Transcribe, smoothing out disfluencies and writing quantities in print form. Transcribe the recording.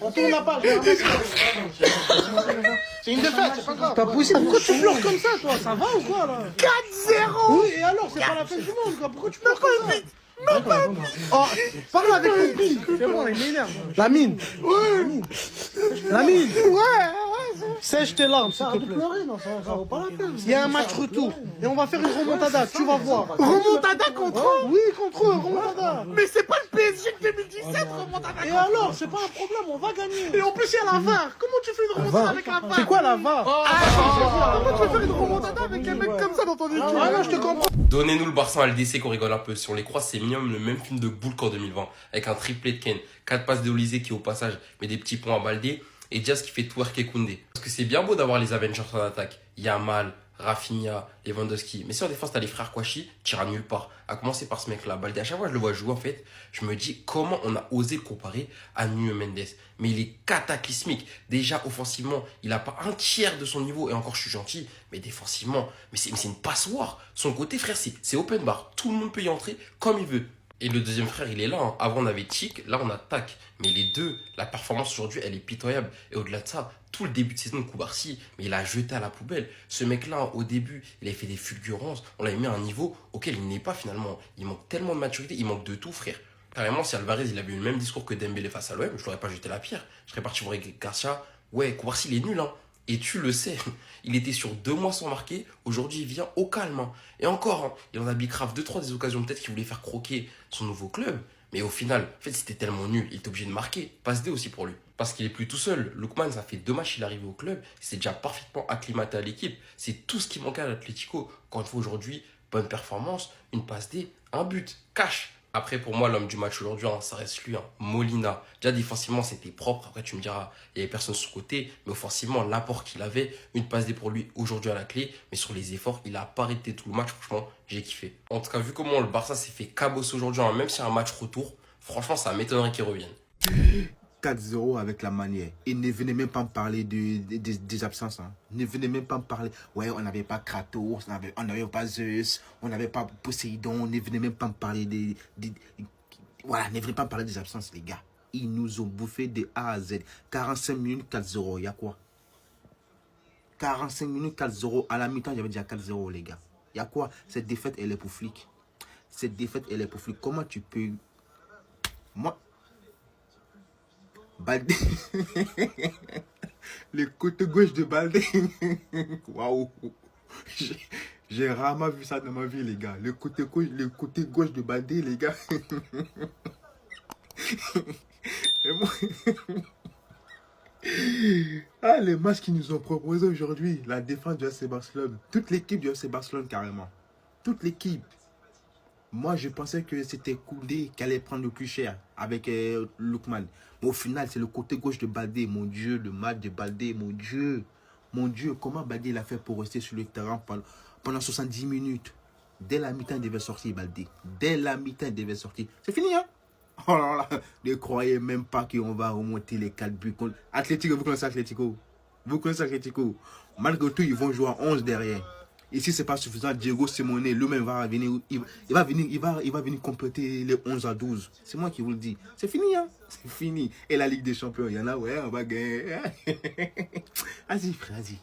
On tourne la page. C'est une défaite, c'est pas grave. Pas possible. Pourquoi tu pleures comme ça, toi? Ça va ou quoi, là? 4-0. Oui, et alors, c'est pas la fin du monde, quoi. Pourquoi tu pleures comme ça? Oh, parle avec ton pile. C'est bon, il m'énerve. Lamine. Ouais. Lamine. Ouais. Sèche tes larmes, s'il te plaît. Ça vaut pas la peine. Il y a un match retour. Et on va faire une remontada, tu vas voir. Remontada contre eux? Oui, contre eux, remontada. Mais c'est pas le PSG de 2017, remontada. Et alors, c'est pas un problème, on va gagner. Et en plus, il y a la VAR. Comment tu fais une remontada avec la VAR? C'est quoi la VAR? Comment tu veux faire une remontada avec un mec comme ça dans ton équipe? Ah non, je te comprends. Donnez-nous le Barça en LDC qu'on rigole un peu. Si on les croit, c'est minimum le même film de boule qu'en 2020. Avec un triplé de Ken, 4 passes de Olysée qui au passage met des petits points à Baldé et Diaz qui fait twerker Koundé. Parce que c'est bien beau d'avoir les Avengers en attaque. Yamal, Rafinha, Lewandowski. Mais si en défense t'as les frères Kouachi, t'iras nulle part. À commencer par ce mec-là, Baldé. À chaque fois que je le vois jouer en fait, je me dis comment on a osé le comparer à Nuno Mendes. Mais il est cataclysmique. Déjà offensivement, il a pas un tiers de son niveau. Et encore je suis gentil, mais défensivement, mais c'est une passoire. Son côté frère, c'est open bar. Tout le monde peut y entrer comme il veut. Et le deuxième frère, il est là. Hein. Avant, on avait Tic, là, on a Tac. Mais les deux, la performance aujourd'hui, elle est pitoyable. Et au-delà de ça, tout le début de saison de Koubarsi, mais il a jeté à la poubelle. Ce mec-là, au début, il a fait des fulgurances. On l'a mis à un niveau auquel il n'est pas finalement. Il manque tellement de maturité, il manque de tout, frère. Carrément, si Alvarez, il avait eu le même discours que Dembélé face à l'OM, je l'aurais pas jeté la pierre. Je serais parti voir Garcia. Ouais, Koubarsi, il est nul, hein. Et tu le sais, il était sur 2 mois sans marquer. Aujourd'hui, il vient au calme. Hein. Et encore, hein, il en a bicrave 2-3 des occasions peut-être qu'il voulait faire croquer son nouveau club. Mais au final, en fait, c'était tellement nul. Il était obligé de marquer. Passe D aussi pour lui. Parce qu'il est plus tout seul. Lookman, ça fait 2 matchs qu'il est arrivé au club. Il s'est déjà parfaitement acclimaté à l'équipe. C'est tout ce qui manquait à l'Atlético. Quand une fois aujourd'hui, bonne performance, une passe D, un but, cash. Après, pour moi, l'homme du match aujourd'hui, hein, ça reste lui, hein, Molina. Déjà, défensivement, c'était propre. Après, tu me diras, il n'y avait personne sur le côté. Mais offensivement, l'apport qu'il avait, une passe D pour lui aujourd'hui à la clé. Mais sur les efforts, il a pas arrêté tout le match. Franchement, j'ai kiffé. En tout cas, vu comment le Barça s'est fait cabosser aujourd'hui, hein, même si c'est un match retour, franchement, ça m'étonnerait qu'il revienne. 4-0 avec la manière. Et ne venez même pas me parler des absences. Hein. Ne venez même pas me parler. Ouais, on n'avait pas Kratos, on n'avait pas Zeus, on n'avait pas Poséidon. Ne venez même pas me parler voilà, ne venez pas me parler des absences, les gars. Ils nous ont bouffé de A à Z. 45 minutes, 4-0. Il y a quoi? 45 minutes, 4-0. À la mi-temps, j'avais déjà 4-0, les gars. Il y a quoi? Cette défaite, elle est pour flic. Cette défaite, elle est pour flic. Comment tu peux... Moi... Baldé. Le côté gauche de Baldé. Waouh. J'ai rarement vu ça dans ma vie, les gars. Le côté gauche de Baldé, les gars. Et moi... Ah, les matchs qu'ils nous ont proposés aujourd'hui. La défense du FC Barcelone. Toute l'équipe du FC Barcelone, carrément. Toute l'équipe. Moi, je pensais que c'était Koundé qui allait prendre le plus cher avec Lookman. Mais au final, c'est le côté gauche de Baldé. Mon Dieu, le match de Baldé, mon Dieu. Mon Dieu, comment Baldé l'a fait pour rester sur le terrain pendant 70 minutes. Dès la mi-temps, il devait sortir, Baldé. Dès la mi-temps, il devait sortir. C'est fini, hein? Oh là là, ne croyez même pas qu'on va remonter les 4 buts. Atlético, vous connaissez Atlético? Vous connaissez Atlético? Malgré tout, ils vont jouer à 11 derrière. Et si ce n'est pas suffisant, Diego Simeone lui-même va venir, il va venir compléter les 11 à 12. C'est moi qui vous le dis. C'est fini, hein? C'est fini. Et la Ligue des Champions, il y en a, ouais, on va gagner. Vas-y, frère, vas-y.